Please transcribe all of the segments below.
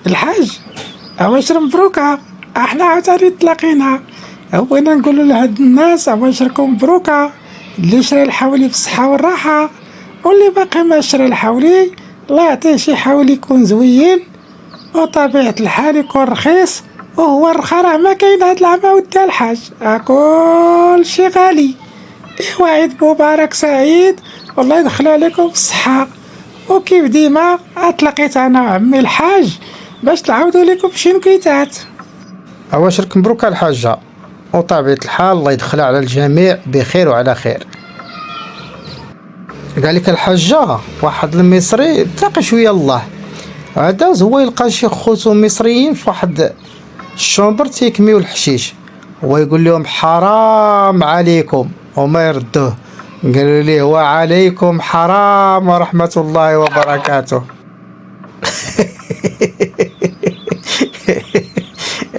الحاج عواشر مبروكة، احنا عاوتاني تلاقينا. بغينا نقولوا لهاد الناس عواشركم مبروكة، اللي شرا الحولي بالصحة والراحة، واللي باقي ما شرا الحولي الله يعطيه شي حولي يكون زوين وطبيعة الحال يكون رخيص. وهو الرخا راه ما كاين هاد العام ودي الحاج، كل شي غالي. ايوا عيد مبارك سعيد والله يدخل عليكم بالصحة، وكيف ديما اتلاقيت انا وعمي الحاج باش نعاودو لكم شي نكيتات. عواشرك مبروكة الحاجة، وطبيعة الحال الله يدخلها على الجميع بخير وعلى خير. قالك الحاجة واحد المصري تلاقى شوية الله، عداز هو يلقى شي خوتو مصريين في واحد الشومبر تيكميو الحشيش، هو يقول لهم حرام عليكم وما يردوه، قالوا ليه وعليكم حرام ورحمة الله وبركاته.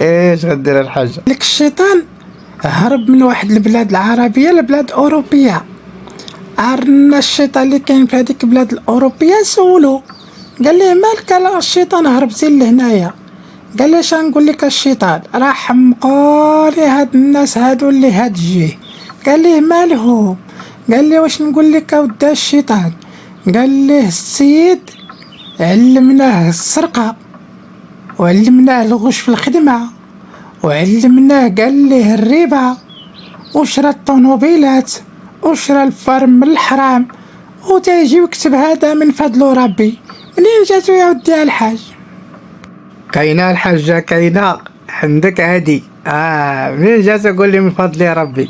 ايش غدير الحاجة؟ لك الشيطان هرب من واحد البلاد العربية لبلاد أوروبية. عرنا الشيطان اللي كاين في هذيك البلاد الأوروبية سولو، قال ليه مالك؟ قال الشيطان هربتي لهنايا. قال لي اش نقول لك الشيطان راه حمقولي هاد الناس هادو اللي هاد جيه. قال ليه مالهم؟ قال لي واش نقول لك ودا الشيطان؟ قال ليه السيد علمناه السرقة، وعلمناه الغش في الخدمة، وعلمناه قال ليه الربا، وشرى الطوموبيلات، وشرى الفرم من الحرام، وتيجي ويكتب هذا من فضل ربي. منين جاتو يا ودي الحاج؟ كاينة الحاجة كاينة عندك هادي، منين جات؟ قول لي من فضل يا ربي.